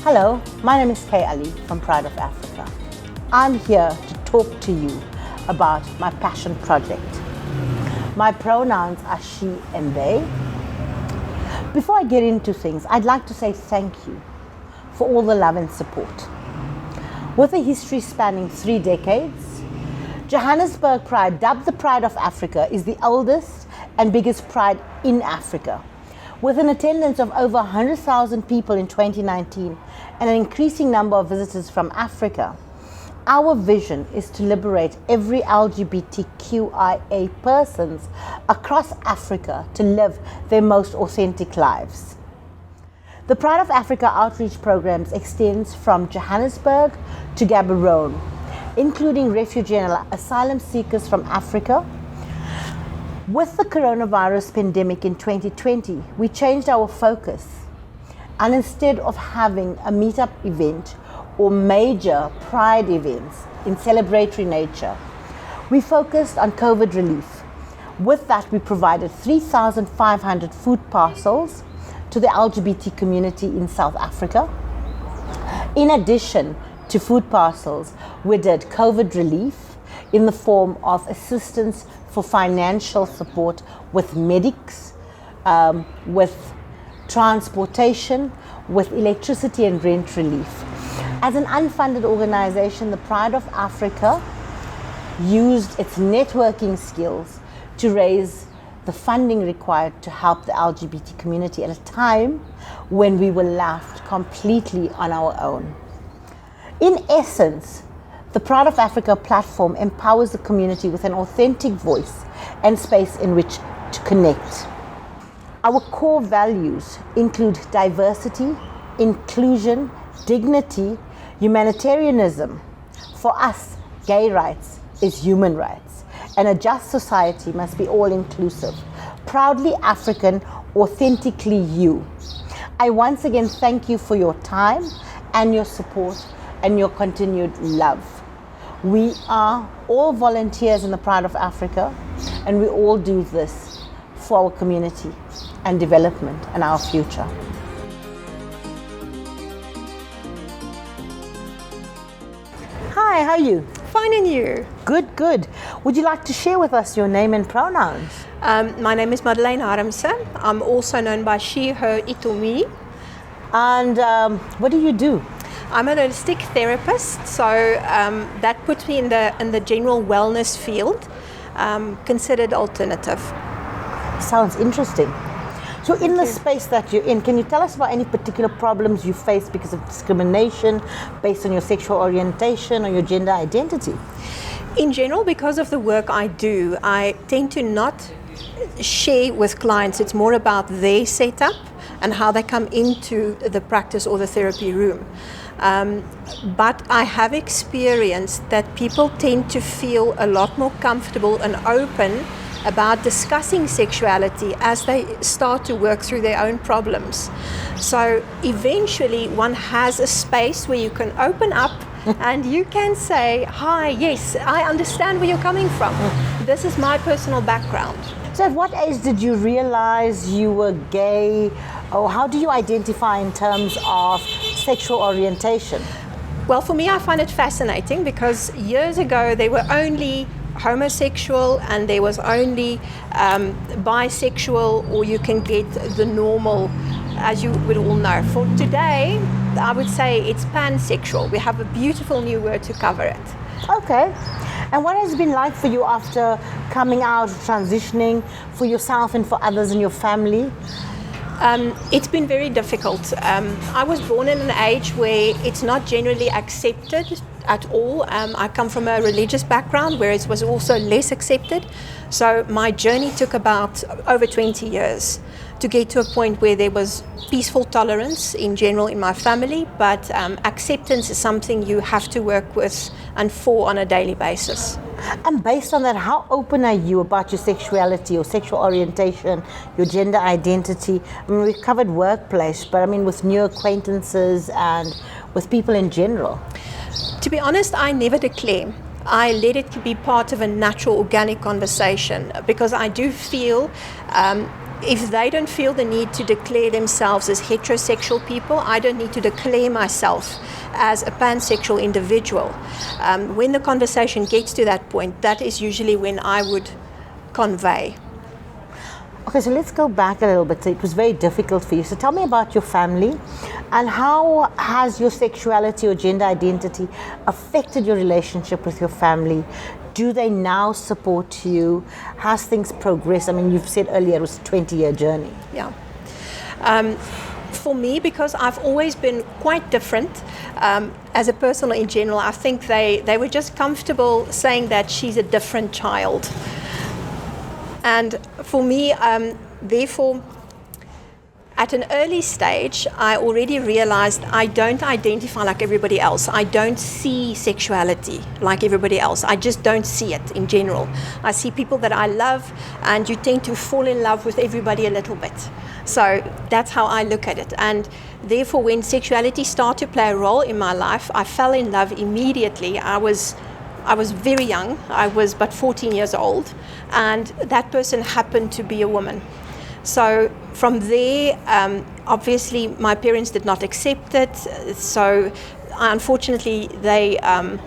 Hello, my name is Kaye Ally from Pride of Africa. I'm here to talk to you about my passion project. My pronouns are she and they. Before I get into things, I'd like to say thank you for all the love and support. With a history spanning 3 decades, Johannesburg Pride, dubbed the Pride of Africa, is the oldest and biggest pride in Africa. With an attendance of over 100,000 people in 2019 and an increasing number of visitors from Africa, our vision is to liberate every LGBTQIA persons across Africa to live their most authentic lives. The Pride of Africa outreach programs extends from Johannesburg to Gaborone, including refugee and asylum seekers from Africa. With the coronavirus pandemic in 2020, we changed our focus, and instead of having a meetup event or major pride events in celebratory nature, we focused on COVID relief. With that, we provided 3,500 food parcels to the LGBT community in South Africa. In addition to food parcels, we did COVID relief in the form of assistance for financial support with medics, with transportation, with electricity and rent relief. As an unfunded organization, the Pride of Africa used its networking skills to raise the funding required to help the LGBT community at a time when we were left completely on our own. In essence, the Pride of Africa platform empowers the community with an authentic voice and space in which to connect. Our core values include diversity, inclusion, dignity, humanitarianism. For us, gay rights is human rights, and a just society must be all-inclusive. Proudly African, authentically you. I once again thank you for your time and your support and your continued love. We are all volunteers in the Pride of Africa, and we all do this for our community and development and our future. Hi, how are you? Fine, and you? Good, good. Would you like to share with us your name and pronouns? My name is Madelein Harmse. I'm also known by she, her, it, or me. And what do you do? I'm a holistic therapist, so that puts me in the general wellness field, considered alternative. Sounds interesting. So in the space that you're in, can you tell us about any particular problems you face because of discrimination based on your sexual orientation or your gender identity? In general, because of the work I do, I tend to not share with clients. It's more about their setup and how they come into the practice or the therapy room. But I have experienced that people tend to feel a lot more comfortable and open about discussing sexuality as they start to work through their own problems. So eventually one has a space where you can open up and you can say, hi, yes, I understand where you're coming from. This is my personal background. So at what age did you realize you were gay, or how do you identify in terms of sexual orientation? Well, for me, I find it fascinating because years ago there were only homosexual and there was only bisexual, or you can get the normal, as you would all know. For today, I would say it's pansexual. We have a beautiful new word to cover it. Okay. And what has it been like for you after coming out, transitioning for yourself and for others in your family? It's been very difficult. I was born in an age where it's not generally accepted at all. I come from a religious background where it was also less accepted. So my journey took about over 20 years to get to a point where there was peaceful tolerance in general in my family, but acceptance is something you have to work with and for on a daily basis. And based on that, how open are you about your sexuality or sexual orientation, your gender identity? I mean, we've covered workplace, but I mean with new acquaintances and with people in general. To be honest, I never declare. I let it be part of a natural, organic conversation because I do feel if they don't feel the need to declare themselves as heterosexual people, I don't need to declare myself as a pansexual individual. When the conversation gets to that point, that is usually when I would convey. Okay, so let's go back a little bit. So it was very difficult for you. So tell me about your family, and how has your sexuality or gender identity affected your relationship with your family? Do they now support you? Has things progressed? I mean, you've said earlier it was a 20-year journey. Yeah. For me, because I've always been quite different as a person in general, I think they were just comfortable saying that she's a different child. And for me, therefore, at an early stage, I already realized I don't identify like everybody else. I don't see sexuality like everybody else. I just don't see it in general. I see people that I love, and you tend to fall in love with everybody a little bit. So that's how I look at it. And therefore, when sexuality started to play a role in my life, I fell in love immediately. I was very young. I was but 14 years old, and that person happened to be a woman. So from there, obviously my parents did not accept it. So unfortunately, they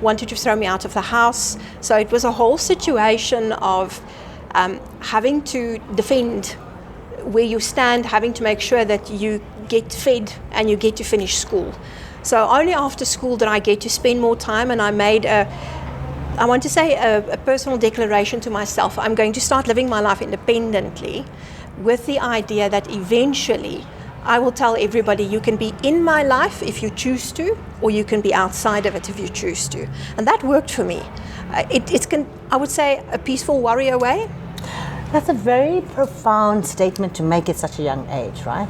wanted to throw me out of the house. So it was a whole situation of having to defend where you stand, having to make sure that you get fed and you get to finish school. So only after school did I get to spend more time, and I made a personal declaration to myself. I'm going to start living my life independently, with the idea that eventually I will tell everybody, you can be in my life if you choose to, or you can be outside of it if you choose to. And that worked for me. I would say, a peaceful warrior way. That's a very profound statement to make at such a young age, right?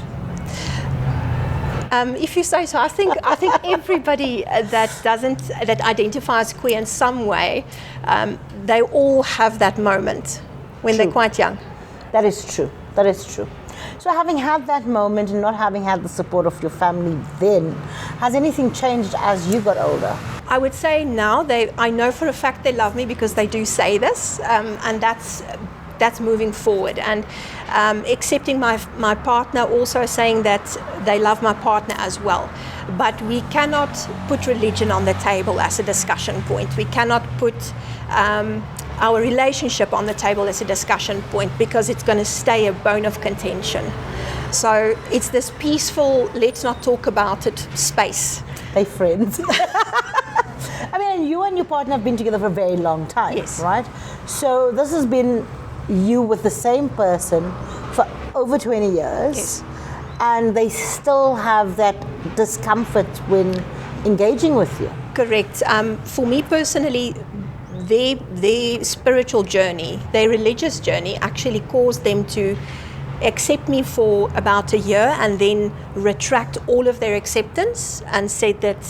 If you say so. I think everybody that identifies queer in some way, they all have that moment when they're quite young. That is true. That is true. So having had that moment and not having had the support of your family then, has anything changed as you got older? I would say now I know for a fact they love me because they do say this, and that's moving forward. And accepting my partner, also saying that they love my partner as well. But we cannot put religion on the table as a discussion point. We cannot put our relationship on the table as a discussion point, because it's going to stay a bone of contention. So it's this peaceful, let's not talk about it space. They friends. I mean, you and your partner have been together for a very long time, yes, right? So this has been you with the same person for over 20 years, yes, and they still have that discomfort when engaging with you. Correct. For me personally, their spiritual journey, their religious journey actually caused them to accept me for about a year and then retract all of their acceptance and said that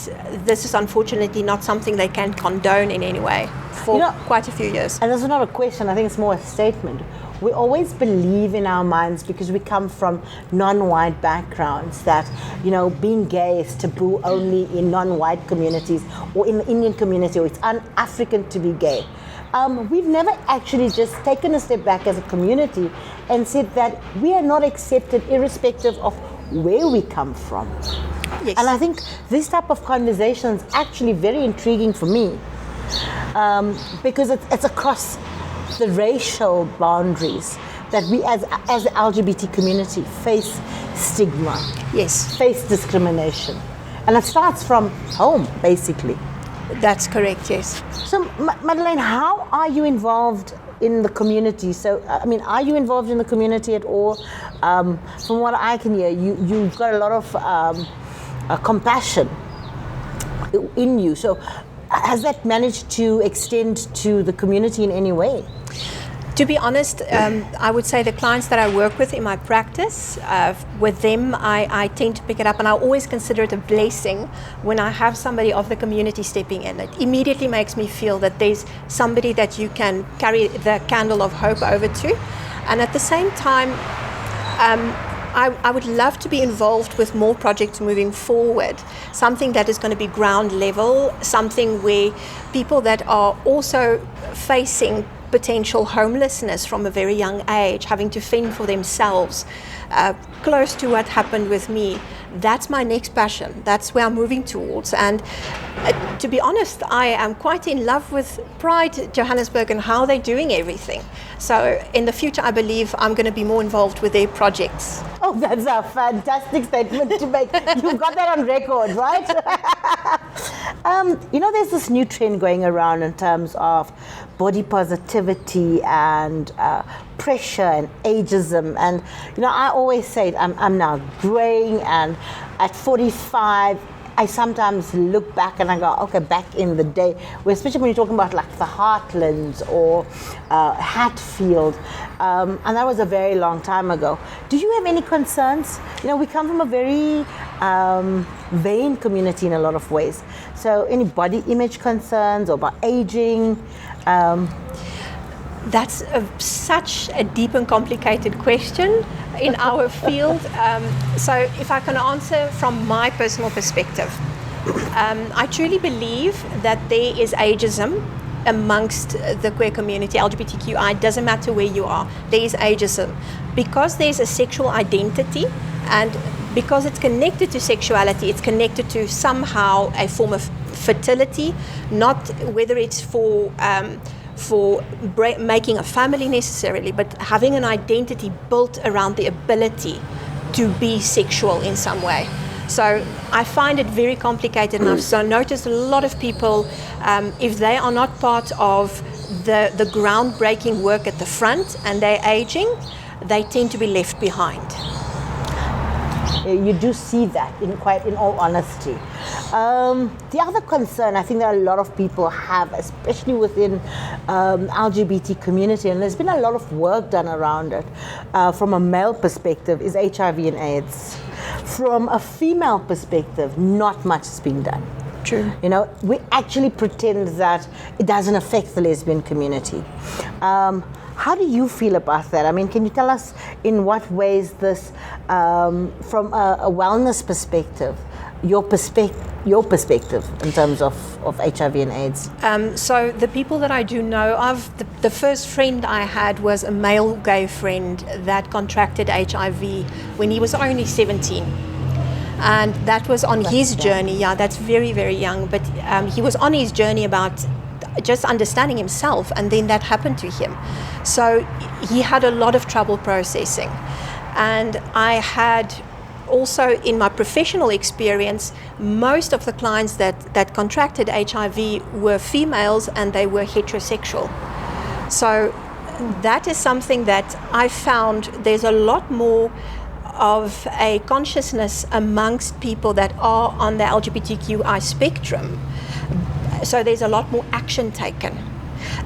this is unfortunately not something they can condone in any way for quite a few years. And this is not a question, I think it's more a statement. We always believe in our minds, because we come from non-white backgrounds, that, being gay is taboo only in non-white communities or in the Indian community, or it's un-African to be gay. We've never actually just taken a step back as a community and said that we are not accepted irrespective of where we come from. Yes. And I think this type of conversation is actually very intriguing for me, because it's across the racial boundaries that we as the LGBT community face stigma, yes, face discrimination. And it starts from home, basically. That's correct, yes. So, Madelein, how are you involved in the community? So, are you involved in the community at all? From what I can hear, you've got a lot of compassion in you. So, has that managed to extend to the community in any way? To be honest, I would say the clients that I work with in my practice, with them, I tend to pick it up, and I always consider it a blessing when I have somebody of the community stepping in. It immediately makes me feel that there's somebody that you can carry the candle of hope over to. And at the same time, I would love to be involved with more projects moving forward, something that is going to be ground level, something where people that are also facing potential homelessness from a very young age, having to fend for themselves, close to what happened with me. That's my next passion. That's where I'm moving towards. And to be honest, I am quite in love with Pride Johannesburg and how they're doing everything. So in the future, I believe I'm going to be more involved with their projects. Oh, that's a fantastic statement to make. You've got that on record, right? There's this new trend going around in terms of body positivity and pressure and ageism. And, I always say I'm now graying, and at 45, I sometimes look back and I go, okay, back in the day, especially when you're talking about like the Heartlands or Hatfield, and that was a very long time ago. Do you have any concerns? We come from a very vain community in a lot of ways. So any body image concerns or about aging? That's such a deep and complicated question in our field. So if I can answer from my personal perspective, I truly believe that there is ageism amongst the queer community, LGBTQI, doesn't matter where you are, there is ageism. Because there's a sexual identity, and because it's connected to sexuality, it's connected to somehow a form of fertility, not whether it's for making a family necessarily, but having an identity built around the ability to be sexual in some way. So I find it very complicated, and I've noticed a lot of people, if they are not part of the groundbreaking work at the front and they're aging, they tend to be left behind. You do see that in all honesty. The other concern I think that a lot of people have, especially within LGBT community, and there's been a lot of work done around it from a male perspective, is HIV and AIDS. From a female perspective, not much is being done. True. We actually pretend that it doesn't affect the lesbian community. How do you feel about that? I mean, can you tell us in what ways this, from a wellness perspective, your perspective in terms of HIV and AIDS? So the people that I do know of, the first friend I had was a male gay friend that contracted HIV when he was only 17. And that was on his journey. Yeah, that's very, very young. But he was on his journey about just understanding himself, and then that happened to him. So he had a lot of trouble processing. And I had also, in my professional experience, most of the clients that contracted HIV were females, and they were heterosexual. So that is something that I found there's a lot more of a consciousness amongst people that are on the LGBTQI spectrum. So there's a lot more action taken.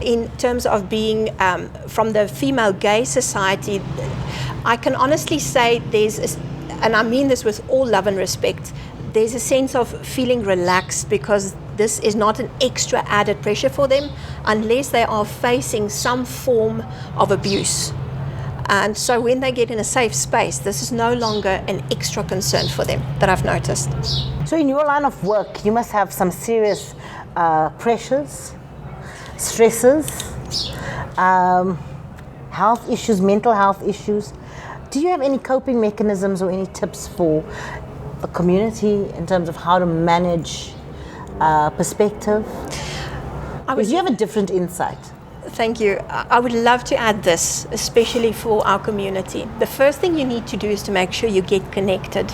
In terms of being from the female gay society, I can honestly say and I mean this with all love and respect, there's a sense of feeling relaxed, because this is not an extra added pressure for them unless they are facing some form of abuse. And so when they get in a safe space, this is no longer an extra concern for them that I've noticed. So in your line of work, you must have some serious pressures, stresses, health issues, mental health issues. Do you have any coping mechanisms or any tips for the community in terms of how to manage perspective? Because you have a different insight. Thank you. I would love to add this, especially for our community. The first thing you need to do is to make sure you get connected.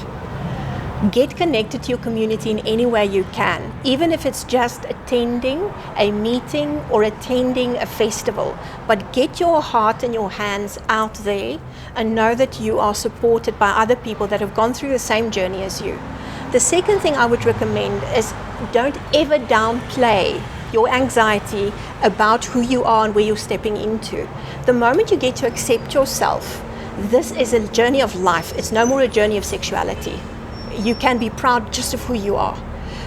Get connected to your community in any way you can, even if it's just attending a meeting or attending a festival. But get your heart and your hands out there and know that you are supported by other people that have gone through the same journey as you. The second thing I would recommend is don't ever downplay your anxiety about who you are and where you're stepping into. The moment you get to accept yourself, this is a journey of life. It's no more a journey of sexuality. You can be proud just of who you are.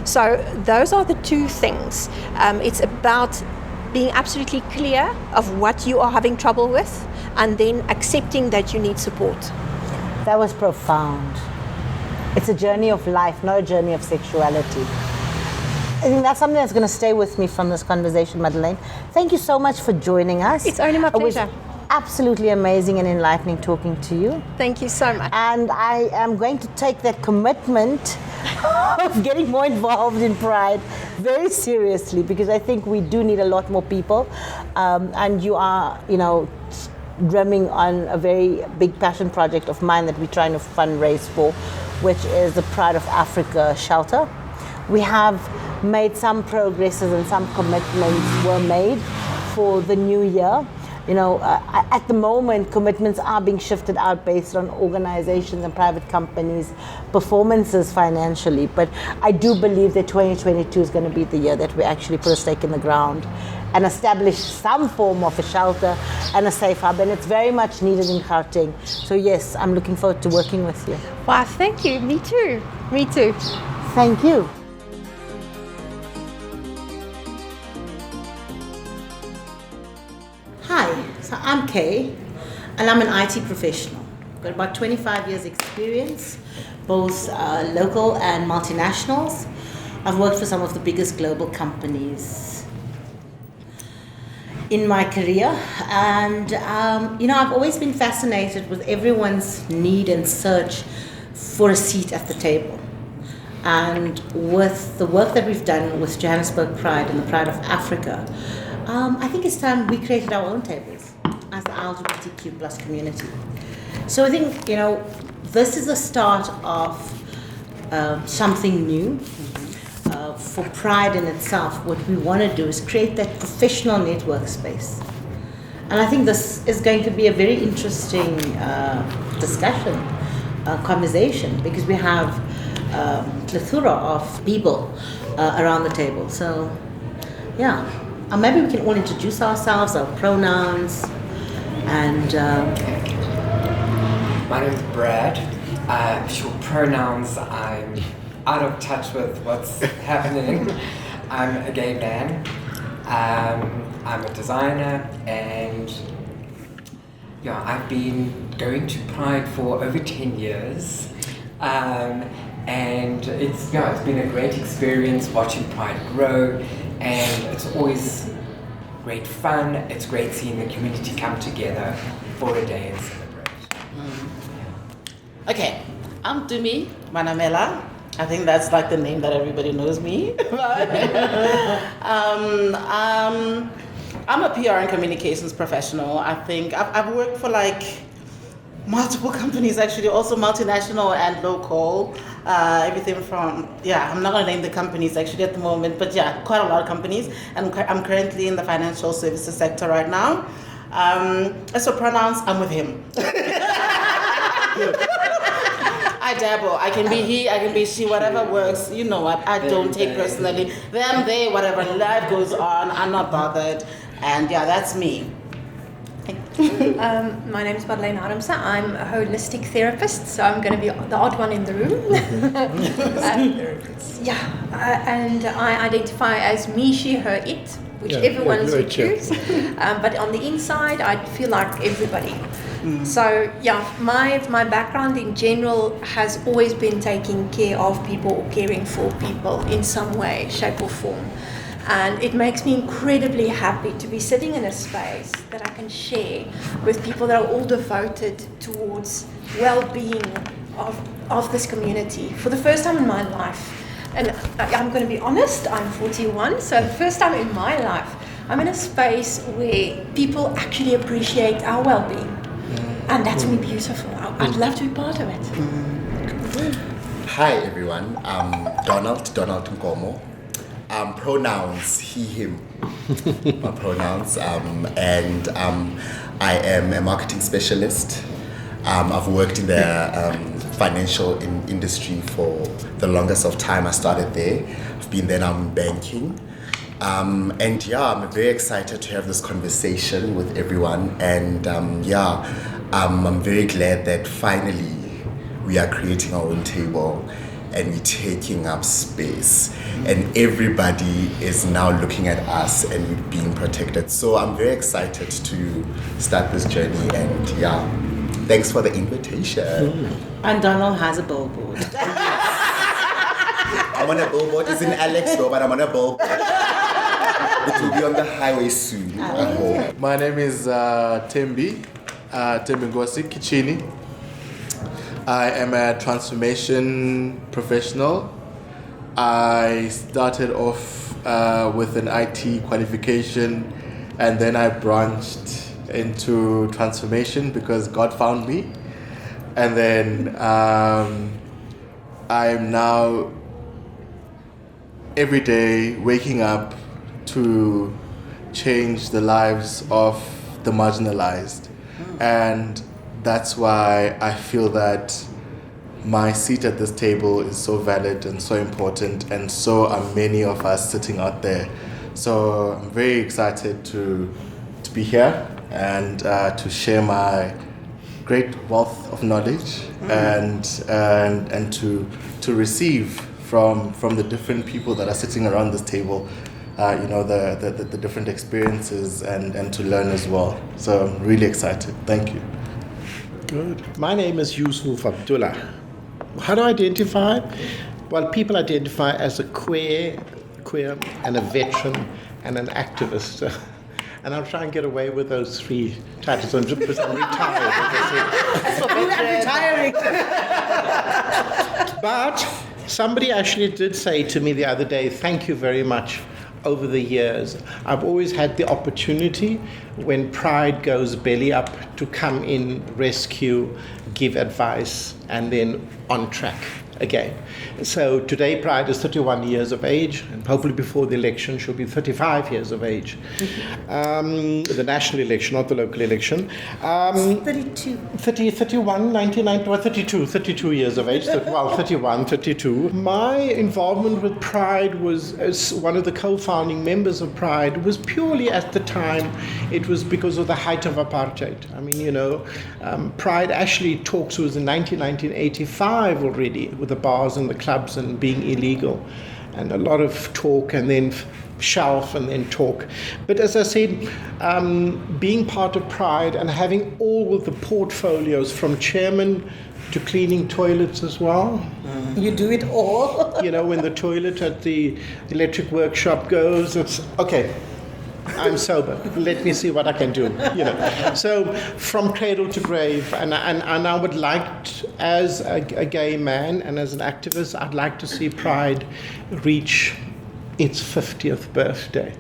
So those are the two things. It's about being absolutely clear of what you are having trouble with, and then accepting that you need support. That was profound. It's a journey of life, not a journey of sexuality. think that's something that's going to stay with me from this conversation, Madeleine. Thank you so much for joining us. It's only my pleasure. It was absolutely amazing and enlightening talking to you. Thank you so much. And I am going to take that commitment of getting more involved in Pride very seriously, because I think we do need a lot more people. And you are, drumming on a very big passion project of mine that we're trying to fundraise for, which is the Pride of Africa shelter. We have made some progresses and some commitments were made for the new year. At the moment, commitments are being shifted out based on organizations and private companies' performances financially. But I do believe that 2022 is going to be the year that we actually put a stake in the ground and establish some form of a shelter and a safe hub. And it's very much needed in Gauteng. So yes, I'm looking forward to working with you. Wow, thank you. Me too. Me too. Thank you. Hi, so I'm Kaye, and I'm an IT professional. I've got about 25 years experience, both local and multinationals. I've worked for some of the biggest global companies in my career, and I've always been fascinated with everyone's need and search for a seat at the table. And with the work that we've done with Johannesburg Pride and the Pride of Africa, I think it's time we created our own tables as the LGBTQ plus community. So I think, this is the start of something new. For Pride in itself, what we want to do is create that professional network space. And I think this is going to be a very interesting discussion, conversation, because we have a plethora of people around the table. So, yeah. Maybe we can all introduce ourselves, our pronouns, and... My name is Brad. Short pronouns, I'm out of touch with what's happening. I'm a gay man. I'm a designer, and I've been going to Pride for over 10 years. And it's been a great experience watching Pride grow. And it's always great fun. It's great seeing the community come together for a day and celebrate. Okay, I'm Tumi Manamela. I think that's like the name that everybody knows me. I'm a PR and communications professional. I think I've worked for multiple companies, actually, also multinational and local. Everything from, I'm not going to name the companies actually at the moment, but quite a lot of companies. And I'm currently in the financial services sector right now. As for pronouns, I'm with him. I dabble. I can be he, I can be she, whatever works. You know what? I don't take personally. Them, they, whatever. Life goes on. I'm not bothered. And that's me. My name is Madelein Harmse. I'm a holistic therapist, so I'm going to be the odd one in the room. And I identify as me, she, her, it, whichever ones you choose. But on the inside, I feel like everybody. So my background in general has always been taking care of people or caring for people in some way, shape or form. And it makes me incredibly happy to be sitting in a space that I can share with people that are all devoted towards well-being of this community for the first time in my life. And I'm going to be honest, I'm 41, so the first time in my life, I'm in a space where people actually appreciate our well-being. And that's really beautiful. I'd love to be part of it. Hi everyone, I'm Donald Nkomo. Pronouns, he, him, my pronouns, and I am a marketing specialist. I've worked in the financial industry for the longest of time. I started there. I've been there now in banking. I'm very excited to have this conversation with everyone, and I'm very glad that finally we are creating our own table and we're taking up space, and everybody is now looking at us and we're being protected. So I'm very excited to start this journey, and thanks for the invitation. And Donald has a billboard. I'm on a billboard. It's in Alex though, but I'm on a billboard. It will be on the highway soon, I hope. My name is Theminkosi, Kitshini. I am a transformation professional. I started off with an IT qualification, and then I branched into transformation because God found me. And then I'm now every day waking up to change the lives of the marginalized. And that's why I feel that my seat at this table is so valid and so important, and so are many of us sitting out there. So I'm very excited to be here and to share my great wealth of knowledge and to receive from the different people that are sitting around this table, the different experiences and to learn as well. So I'm really excited. Thank you. Good. My name is Yusoof Abdullah. How do I identify? Well, people identify as a queer, and a veteran, and an activist. And I'll try and get away with those three titles because I'm retired. Retiring. But somebody actually did say to me the other day, thank you very much. Over the years, I've always had the opportunity when Pride goes belly up to come in, rescue, give advice, and then on track again. So today Pride is 31 years of age, and hopefully before the election she'll be 35 years of age. The national election, not the local election. 32. 31, 1990, well, 32 years of age, 31, 32. My involvement with Pride was, as one of the co-founding members of Pride, was purely at the time, it was because of the height of apartheid. I mean, Pride actually talks was in 1985 already, with the bars and the clubs and being illegal, and a lot of talk and then shelf and then talk. But as I said, being part of Pride and having all of the portfolios from chairman to cleaning toilets as well. You do it all. When the toilet at the electric workshop goes, it's okay. I'm sober. Let me see what I can do. So from cradle to grave, and I would like, as a gay man and as an activist, I'd like to see Pride reach its 50th birthday.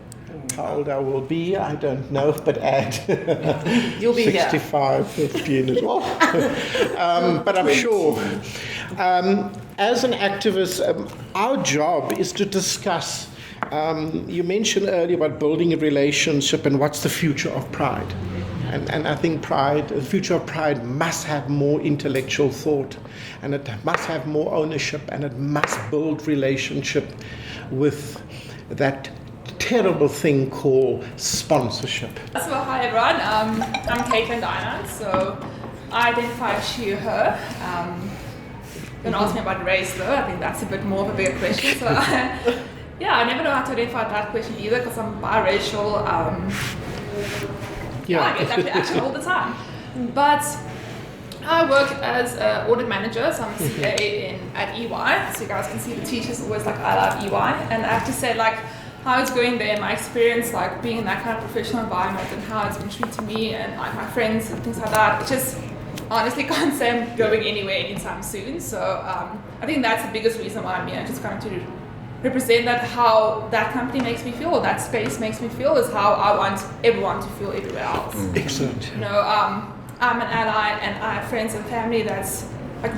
How old I will be, I don't know, but add You'll be 65, 15 as well. But I'm sure. As an activist, our job is to discuss. You mentioned earlier about building a relationship and what's the future of Pride. And I think the future of Pride must have more intellectual thought, and it must have more ownership, and it must build relationship with that terrible thing called sponsorship. So hi everyone, I'm Kaye and Dayanand, so I identify as she, her. Don't ask me about race though, I think that's a bit more of a bigger question. So I never know how to identify that question either because I'm biracial. I get that reaction all the time. But I work as an audit manager, so I'm a CA at EY. So you guys can see the teachers always like, I love EY. And I have to say how it's going there, my experience being in that kind of professional environment and how it's been treating me and my friends and things like that. It's just, honestly can't say I'm going anywhere anytime soon. So I think that's the biggest reason why I'm here, just kind of to represent that how that company makes me feel, that space makes me feel, is how I want everyone to feel everywhere else. Excellent. I'm an ally and I have friends and family that's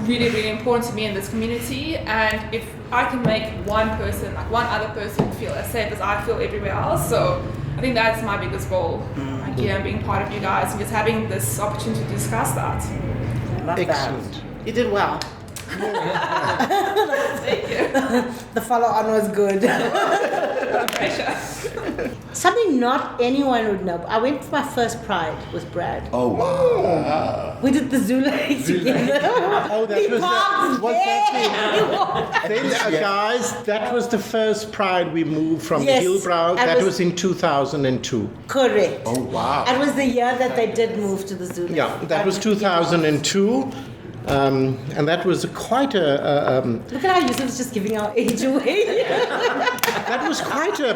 really, really important to me in this community. And if I can make one other person feel as safe as I feel everywhere else, so I think that's my biggest goal. Here, being part of you guys and just having this opportunity to discuss that. Love Excellent. That. You did well. Thank you. The follow-on was good. Pressure. Something not anyone would know. I went for my first Pride with Brad. Oh, wow. We did the Zulu together. Oh, that guys, that was the first Pride we moved from Hillbrow. That was in 2002. Correct. Oh, wow. It was the year that they did move to the Zulu. Yeah, that was 2002. And that was quite a Look at how Yusuf's just giving our age away. that was quite a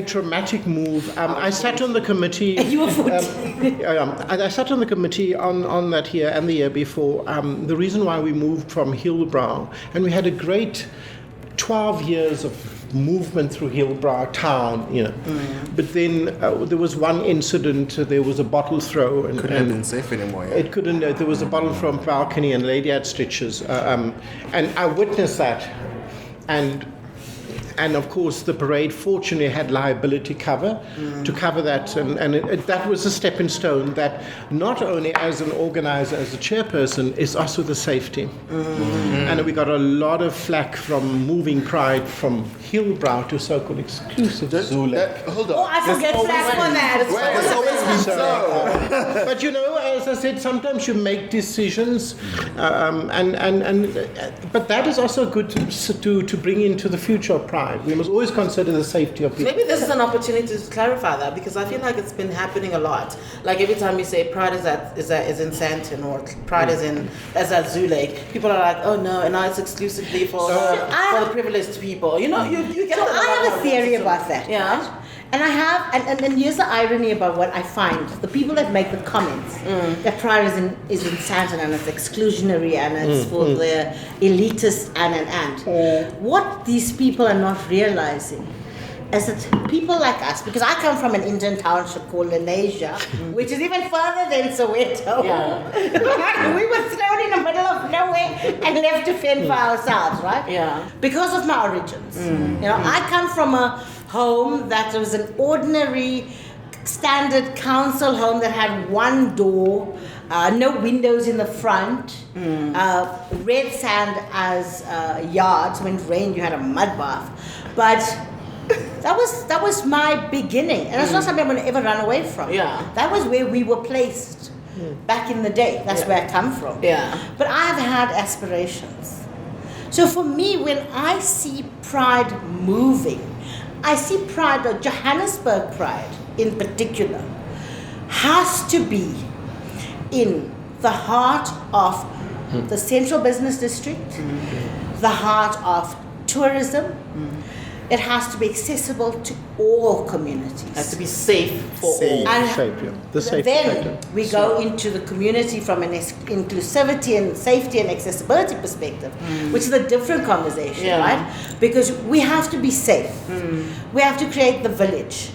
traumatic move. I sat on the committee. You were 14. I sat on the committee on that year and the year before. The reason why we moved from Hillbrow, and we had a great 12 years of movement through Hillbrow town, But then there was one incident. There was a bottle throw, and Couldn't have been safe anymore. Yeah? it couldn't. There was a bottle from balcony, and lady had stitches, and I witnessed that, and of course the parade fortunately had liability cover to cover that, and that was a stepping stone that not only as an organizer, as a chairperson, is also the safety. And we got a lot of flack from moving Pride from Hillbrow to so-called exclusive Zulu. Hold on. Oh, I forget flash on that. It's always been so. But as I said, sometimes you make decisions, but that is also good to bring into the future of Pride. We must always consider the safety of people. Maybe this is an opportunity to clarify that, because I feel like it's been happening a lot. Like every time you say Pride is in Sandton or Pride is at Zoo Lake, people are like, oh no, and now it's exclusively for the privileged people. You get. So I have a theory about that. Yeah. Right? And I have, and here's the irony about what I find: the people that make the comments that Pride is in Sandton and it's exclusionary and it's for the elitist and. What these people are not realizing is that people like us, because I come from an Indian township called Lenasia, which is even further than Soweto. Yeah. We were thrown in the middle of nowhere and left to fend for ourselves, right? Yeah. Because of my origins. I come from a home that was an ordinary standard council home that had one door, no windows in the front, red sand as yards. When it rained, you had a mud bath. But that was my beginning, and it's not something I'm going to ever run away from. Yeah. That was where we were placed back in the day. That's where I come from. Yeah. But I have had aspirations. So for me, when I see Pride moving, I see Pride, or Johannesburg Pride in particular, has to be in the heart of the central business district, the heart of tourism. It has to be accessible to all communities. It has to be safe for all. The safety then factor. we go into the community from an inclusivity and safety and accessibility perspective, which is a different conversation, right? Because we have to be safe. We have to create the village.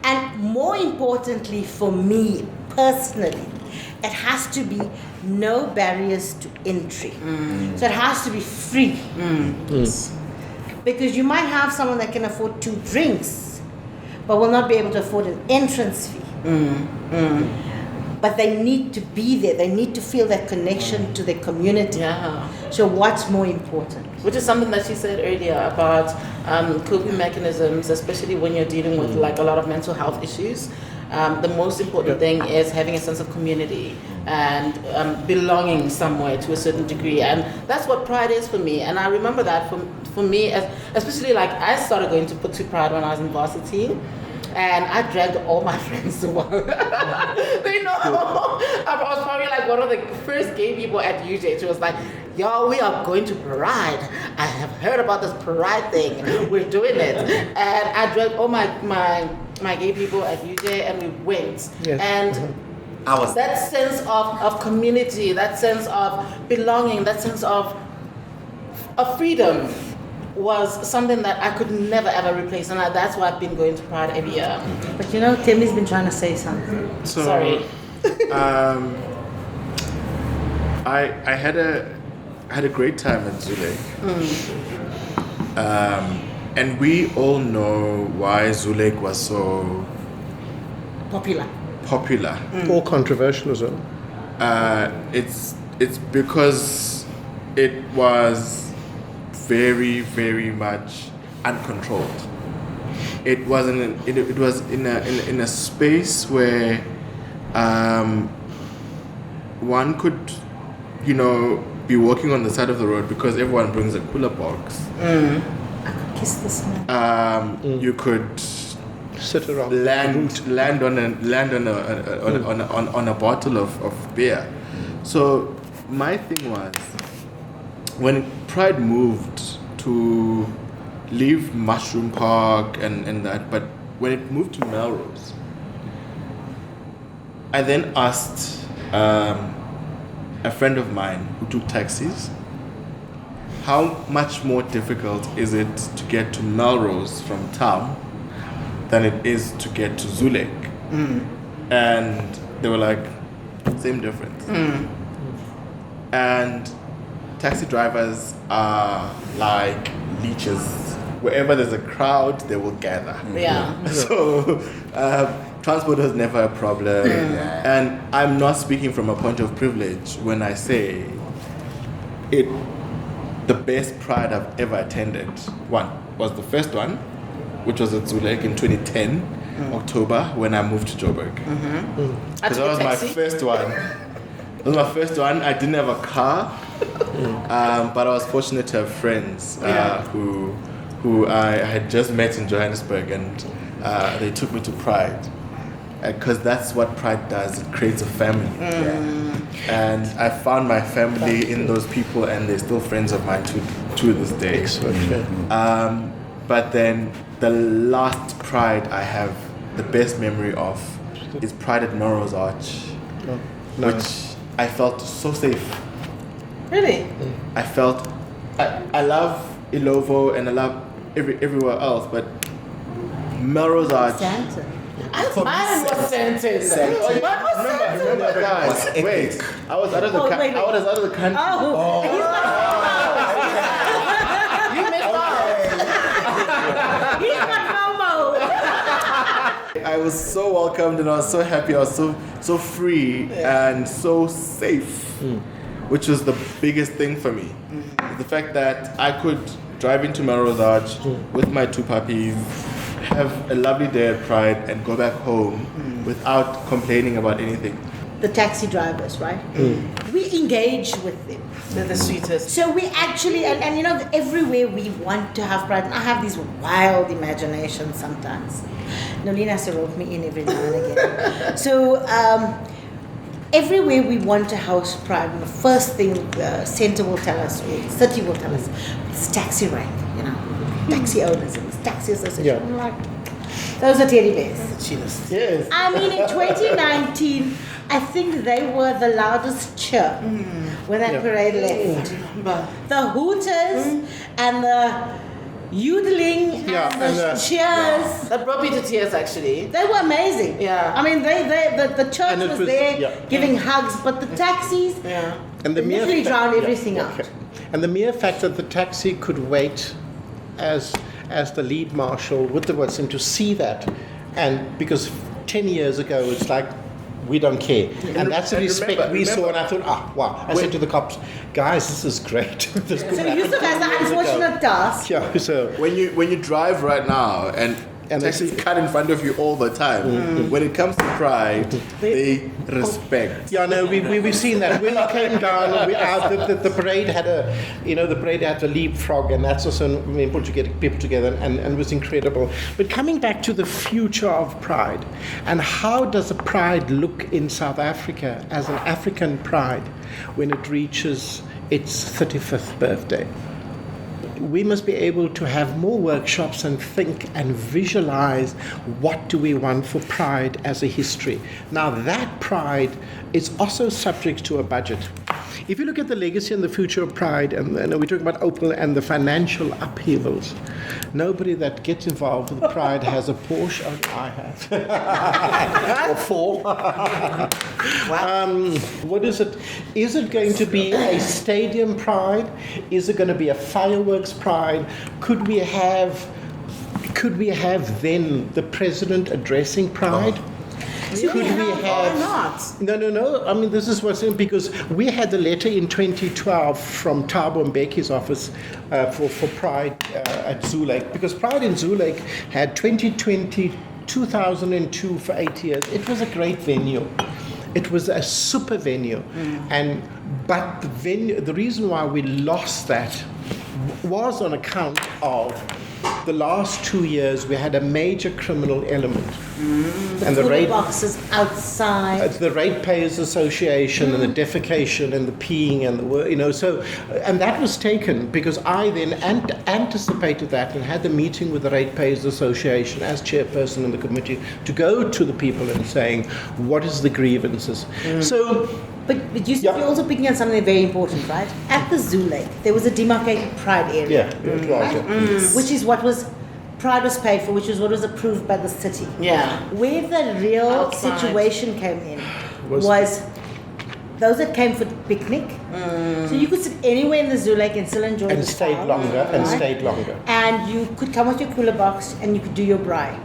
And more importantly for me personally, it has to be no barriers to entry. So it has to be free. Because you might have someone that can afford 2 drinks, but will not be able to afford an entrance fee. But they need to be there. They need to feel that connection to their community. Yeah. So what's more important? Which is something that she said earlier about coping mechanisms, especially when you're dealing with like a lot of mental health issues. The most important thing is having a sense of community and belonging somewhere to a certain degree, and that's what Pride is for me. And I remember that for me, especially like I started going to Pride when I was in varsity, and I dragged all my friends to work. They know I was probably like one of the first gay people at UJ. She was like, "Yo, we are going to Pride. I have heard about this Pride thing. We're doing it." And I dragged all my gay people at UJ, and we went. Yes. And that sense of community, that sense of belonging, that sense of freedom was something that I could never ever replace, and that's why I've been going to Pride every year. But Temi's been trying to say something. So, Sorry. I had a great time at Zoo Lake. And we all know why Zoo Lake was so Popular. Or controversial as well. It's because it was very, very much uncontrolled. It was in a space where one could, be walking on the side of the road because everyone brings a cooler box. I could kiss this man. You could Sit around. land on a bottle of beer. So my thing was, when Pride moved to leave Mushroom Park and that, but when it moved to Melrose, I then asked a friend of mine who took taxis, how much more difficult is it to get to Melrose from town than it is to get to Zulek? And they were like, same difference. And taxi drivers are like leeches. Wherever there's a crowd, they will gather. Yeah. So transport was never a problem. And I'm not speaking from a point of privilege when I say the best Pride I've ever attended. One was the first one, which was at Zulek in 2010, October, when I moved to Joburg. Because that was my first one. That was my first one. I didn't have a car, but I was fortunate to have friends who I had just met in Johannesburg, and they took me to Pride. Because that's what Pride does, it creates a family. And I found my family in those people, and they're still friends of mine to this day. But then the last Pride I have the best memory of is Pride at Melrose Arch, which I felt so safe. Really? I love Ilovo and I love everywhere else, but Melrose Arch. Santa. Mine was Santa's. Remember guys, wait, I was out of the country. You missed out. He's got FOMO. I was so welcomed and I was so happy. I was so free and so safe, which was the biggest thing for me. The fact that I could drive into Melrose Arch with my two puppies, have a lovely day at Pride, and go back home without complaining about anything. The taxi drivers, right? We engage with them. They're the sweetest. So we actually, and you know, everywhere we want to have Pride, and I have these wild imaginations sometimes. Nolina has to rope me in every now and again. So everywhere we want to house Pride, and the first thing the centre will tell us, or the city will tell us, it's taxi rank, you know, taxi owners and taxi association. I'm like, those are teddy bears. Yes. I mean, in 2019, I think they were the loudest cheer when that parade left. The hooters and the yodeling and the cheers. That brought me to tears, actually. They were amazing. Yeah. I mean, the church was there giving hugs, but the taxis And the mere literally drowned everything out. And the mere fact that the taxi could wait as the lead marshal with the words and to see that, and because 10 years ago it's like, we don't care. And that's the respect we saw, and I thought, wow. I said to the cops, guys, this is great. This So Yusoof has the unfortunate task. Yeah, so when you drive right now and taxis cut in front of you all the time, when it comes to Pride, they respect. yeah, no, we've seen that. When it came down, the parade had the leapfrog, and that's also able to get people together, and it was incredible. But coming back to the future of Pride, and how does a Pride look in South Africa as an African Pride when it reaches its 35th birthday? We must be able to have more workshops and think and visualize what do we want for Pride as a history. Now that Pride is also subject to a budget. If you look at the legacy and the future of Pride, and we're talking about Opal and the financial upheavals, nobody that gets involved with Pride has a Porsche. I have. Or four. What is it? Is it going to be a stadium Pride? Is it going to be a fireworks Pride? Could we have then the president addressing Pride? Could we have? Not? No. I mean, this is what's in, because we had the letter in 2012 from Thabo Mbeki's office for Pride at Zulek, because Pride in Zulek had 2002 for 8 years. It was a great venue. It was a super venue, but the reason why we lost that was on account of the last 2 years we had a major criminal element. And the Toilet boxes outside. the Ratepayers Association and the defecation and the peeing and and that was taken because I then anticipated that and had the meeting with the Ratepayers Association as chairperson in the committee to go to the people and saying, what is the grievances? So, But you're also picking on something very important, right? At the Zoo Lake, there was a demarcated Pride area. Which is what Pride was paid for, which is what was approved by the city. Yeah. Where the real Outside. situation came in was those that came for the picnic. So you could sit anywhere in the Zoo Lake and still enjoy and the stayed style, longer and right? stayed longer. And you could come with your cooler box and you could do your braai.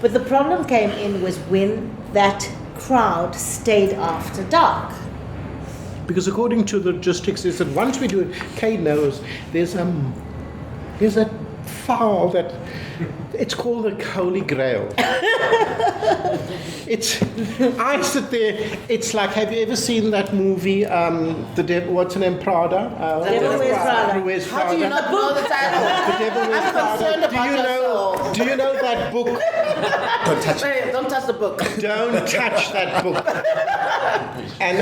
But the problem came in was when that crowd stayed after dark. Because according to the logistics is that once we do it, Kay knows there's a fowl that it's called the Holy Grail. I sit there, it's like, have you ever seen that movie, what's her name, Prada? The Devil Wears Prada. Who Wears How do you Prada? not know the title? The Devil Wears I'm Prada. concerned about your soul. Do you know that book? Don't touch it. Hey, don't touch the book. Don't touch that book. And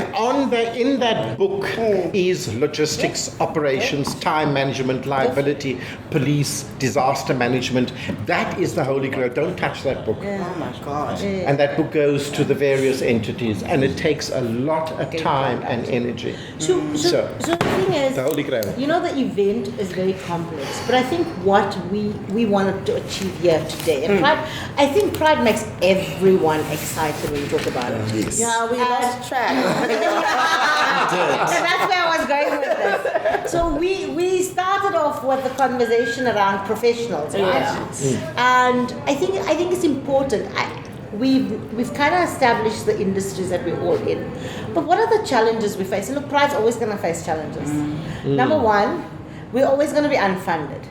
in that book is logistics, operations, time management, liability, police, disaster management. That is the Holy Grail. Don't touch that book. Oh my gosh. And that book goes to the various entities, and it takes a lot of time and energy. So the thing is, The Holy Grail. you know, the event is very complex, but I think what we wanted to achieve here today, and I think Pride makes everyone excited when you talk about it. Yes. Yeah, we lost track. And that's where I was going with this. So we started off with the conversation around professionals, right? And I think it's important. We've kind of established the industries that we're all in. But what are the challenges we face? And look, Pride's always going to face challenges. Number one, we're always going to be unfunded.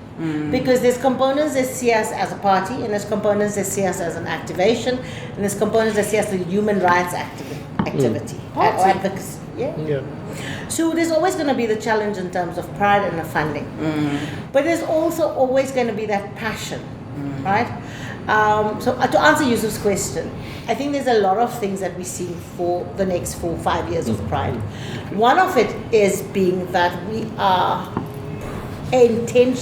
Because there's components that see us as a party, and there's components that see us as an activation, and there's components that see us as a human rights activity or advocacy. Yeah. So there's always going to be the challenge in terms of Pride and the funding. But there's also always going to be that passion, right? So to answer Yusuf's question, I think there's a lot of things that we see for the next 4 or 5 years of Pride. One of it is being that we are intending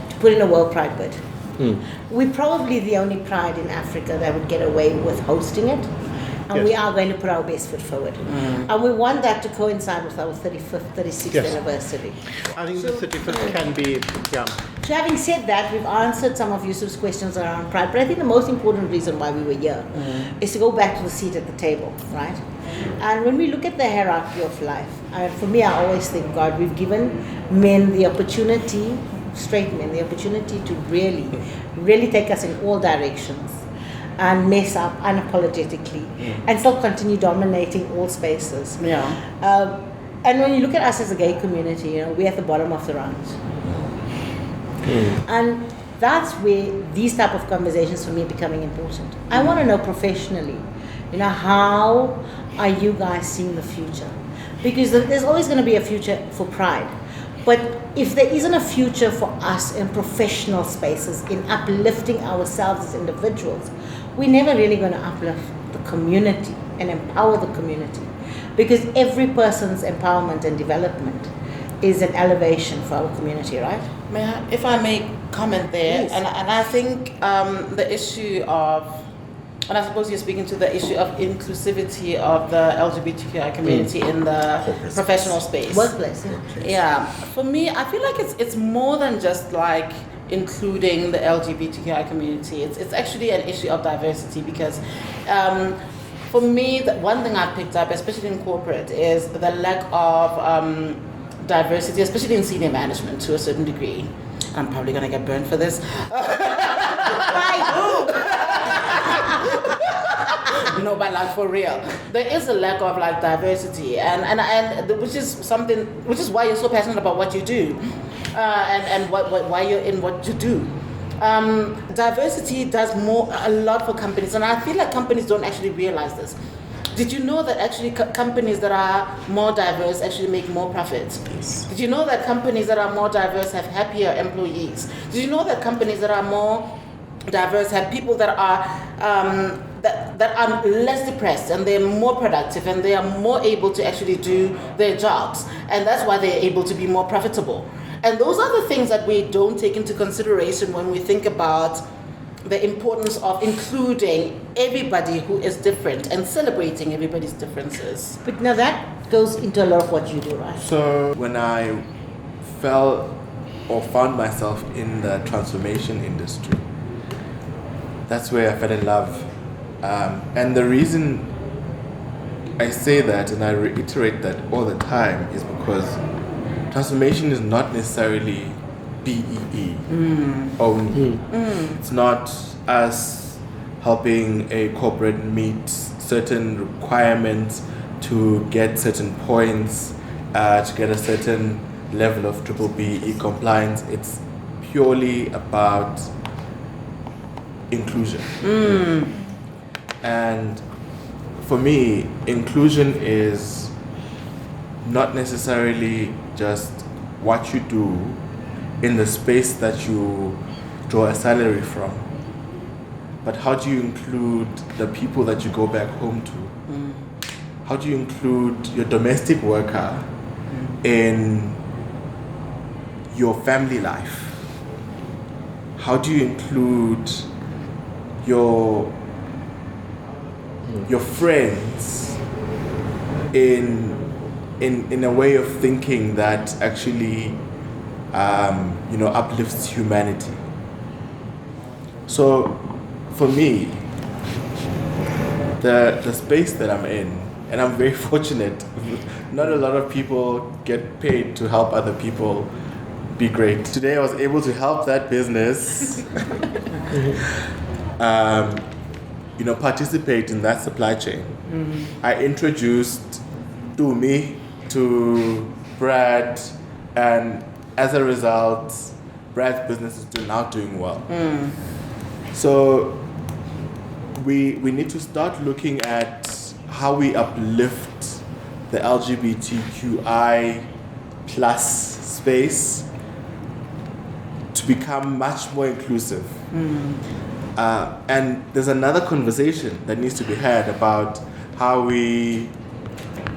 to put in a World Pride bid. We're probably the only Pride in Africa that would get away with hosting it. And we are going to put our best foot forward. And we want that to coincide with our 35th, 36th anniversary. I think the 35th can be, So having said that, we've answered some of Yusuf's questions around Pride, but I think the most important reason why we were here is to go back to the seat at the table, right? And when we look at the hierarchy of life, for me, I always think, God, we've given men the opportunity, straight men, the opportunity to really take us in all directions and mess up unapologetically and still continue dominating all spaces. And when you look at us as a gay community, you know, we're at the bottom of the rounds. And that's where these type of conversations for me are becoming important. I want to know professionally, you know, how are you guys seeing the future? Because there's always going to be a future for Pride. But if there isn't a future for us in professional spaces, in uplifting ourselves as individuals, we're never really going to uplift the community and empower the community. Because every person's empowerment and development is an elevation for our community, right? If I may comment there, and I think the issue of, and I suppose you're speaking to the issue of inclusivity of the LGBTQI community in the professional space. Workplace, yeah. For me, I feel like it's more than just like including the LGBTQI community. It's actually an issue of diversity because for me, the one thing I've picked up, especially in corporate, is the lack of diversity, especially in senior management to a certain degree. I'm probably going to get burned for this. No, but like for real, there is a lack of like diversity, and which is why you're so passionate about what you do, and why you're in what you do. Diversity does a lot for companies, and I feel like companies don't actually realize this. Did you know that actually companies that are more diverse actually make more profits? Yes. Did you know that companies that are more diverse have happier employees? Did you know that companies that are more diverse have people that are that are less depressed and they're more productive and they are more able to actually do their jobs, and that's why they're able to be more profitable? And those are the things that we don't take into consideration when we think about the importance of including everybody who is different and celebrating everybody's differences. But now that goes into a lot of what you do, right? So when I fell or found myself in the transformation industry, that's where I fell in love. And the reason I say that and I reiterate that all the time is because transformation is not necessarily BEE only. It's not us helping a corporate meet certain requirements to get certain points, to get a certain level of triple BEE compliance. It's purely about inclusion. And for me, inclusion is not necessarily just what you do in the space that you draw a salary from, but how do you include the people that you go back home to? How do you include your domestic worker in your family life? How do you include your friends in a way of thinking that actually uplifts humanity? So for me, the space that I'm in, and I'm very fortunate, not a lot of people get paid to help other people be great. Today I was able to help that business participate in that supply chain. I introduced Tumi to Brad, and as a result, Brad's business is now doing well. So we need to start looking at how we uplift the LGBTQI plus space to become much more inclusive. And there's another conversation that needs to be had about how we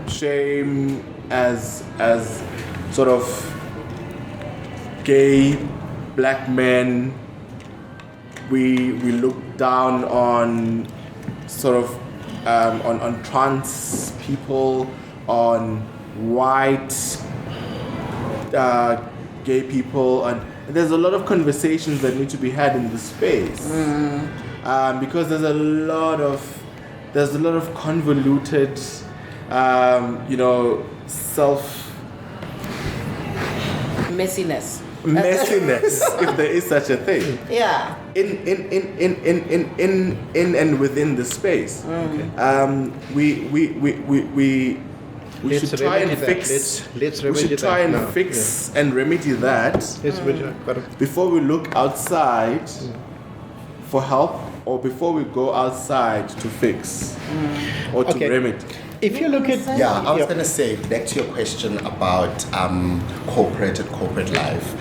shame as sort of gay black men. We look down on sort of on trans people, on white gay people, and there's a lot of conversations that need to be had in this space, because there's a lot of convoluted, self Messiness, if there is such a thing. Yeah. In and within the space. We should try and fix. We should try and fix and remedy that before we look outside for help, or before we go outside to fix or to remedy. If you look at I was going to say, back to your question about corporate and corporate life,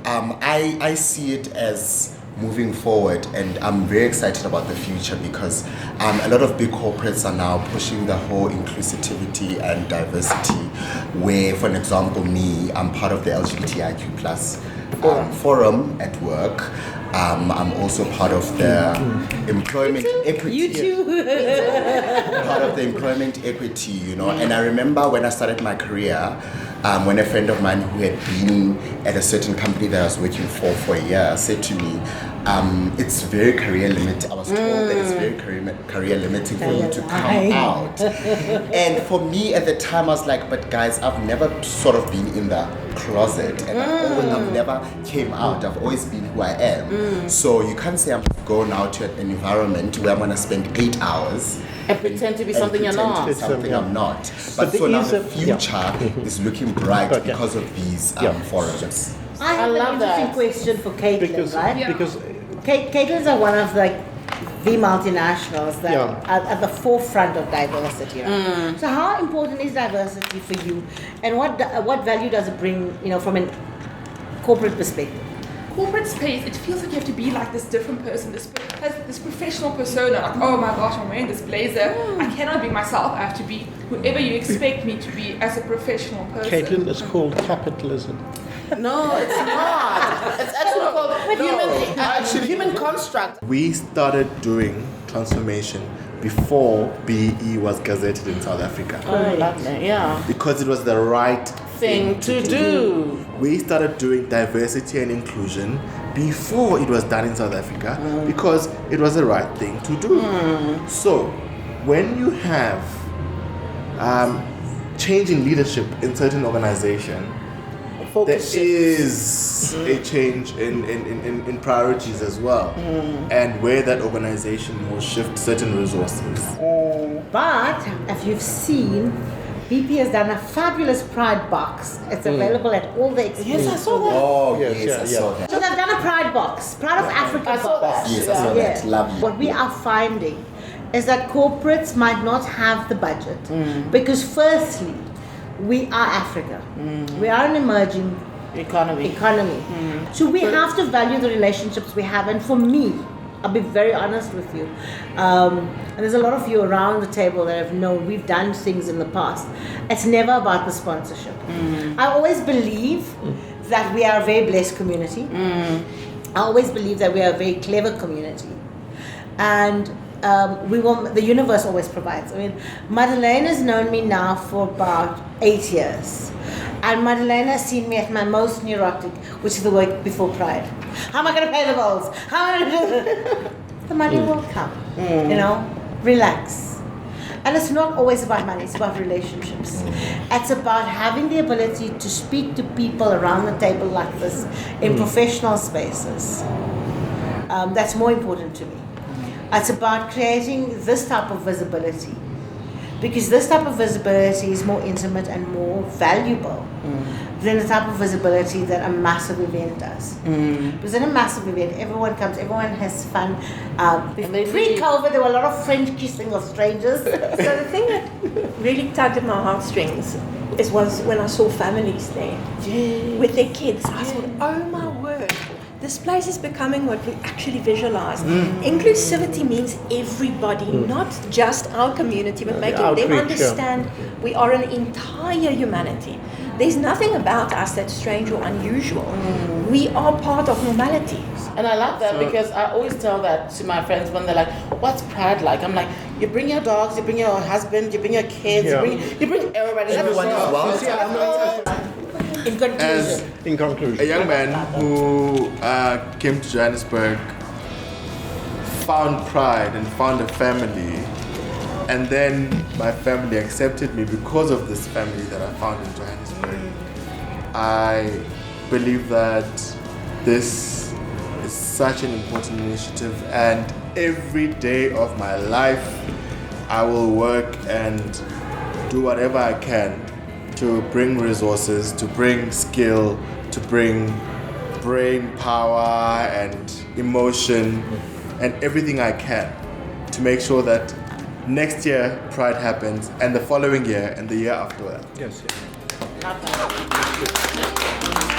I see it as moving forward, and I'm very excited about the future because a lot of big corporates are now pushing the whole inclusivity and diversity, where, for an example, I'm part of the LGBTIQ plus forum at work. I'm also part of the employment equity. You too. Part of the employment equity, And I remember when I started my career, when a friend of mine who had been at a certain company that I was working for a year said to me, it's very career limiting. I was told that it's very career limiting for you to come out. And for me at the time, I was like, but guys, I've never sort of been in the closet, and I've never came out. I've always been who I am. So you can't say I'm going out to an environment where I'm going to spend 8 hours and pretend to be something you're not. Something I'm not. But so now the future is looking bright because of these forums. I have love an interesting that. question for Caitlin, right? Because Caitlin's are one of the multinationals that are at the forefront of diversity. Right? So how important is diversity for you, and what value does it bring, from a corporate perspective? Corporate space, it feels like you have to be like this different person, this professional persona, like, oh my gosh, I'm wearing this blazer. I cannot be myself, I have to be whoever you expect me to be as a professional person. Caitlin, it's called capitalism. No, it's not. It's actually called human construct. We started doing transformation before BE was gazetted in South Africa. Oh, lovely. Yeah. Because it was the right Thing to do. We started doing diversity and inclusion before it was done in South Africa because it was the right thing to do. So when you have change in leadership in certain organization, there is a change in priorities as well, and where that organization will shift certain resources. But if you've seen, BP has done a fabulous Pride box. It's available at all the exhibitions. Yes, I saw that. Oh, yes, I saw that. So they've done a Pride box, Pride of Africa I saw box. that. Yes, I saw that. Lovely. What we are finding is that corporates might not have the budget because firstly, we are Africa. We are an emerging economy. So we have to value the relationships we have, and for me, I'll be very honest with you. And there's a lot of you around the table that have known we've done things in the past. It's never about the sponsorship. I always believe that we are a very blessed community. I always believe that we are a very clever community. And the universe always provides. I mean, Madelein has known me now for about 8 years. And Madelein has seen me at my most neurotic, which is the week before Pride. How am I going to pay the bills? How am I going to do the money will come, relax. And it's not always about money, it's about relationships. It's about having the ability to speak to people around the table like this in professional spaces. That's more important to me. It's about creating this type of visibility. Because this type of visibility is more intimate and more valuable than the type of visibility that a massive event does. Because in a massive event, everyone comes, everyone has fun. Pre-COVID, there were a lot of French kissing of strangers. So the thing that really tugged at my heartstrings was when I saw families there with their kids. I thought, oh my word. This place is becoming what we actually visualize. Inclusivity means everybody, not just our community, but making them understand we are an entire humanity. There's nothing about us that's strange or unusual. We are part of normality. And I love that because I always tell that to my friends when they're like, what's Pride like? I'm like, you bring your dogs, you bring your husband, you bring your kids, you bring everybody. Everyone is welcome. In conclusion. A young man who came to Johannesburg, found Pride and found a family, and then my family accepted me because of this family that I found in Johannesburg. I believe that this is such an important initiative, and every day of my life I will work and do whatever I can to bring resources, to bring skill, to bring brain power and emotion and everything I can to make sure that next year Pride happens and the following year and the year after that. Yes. Love that.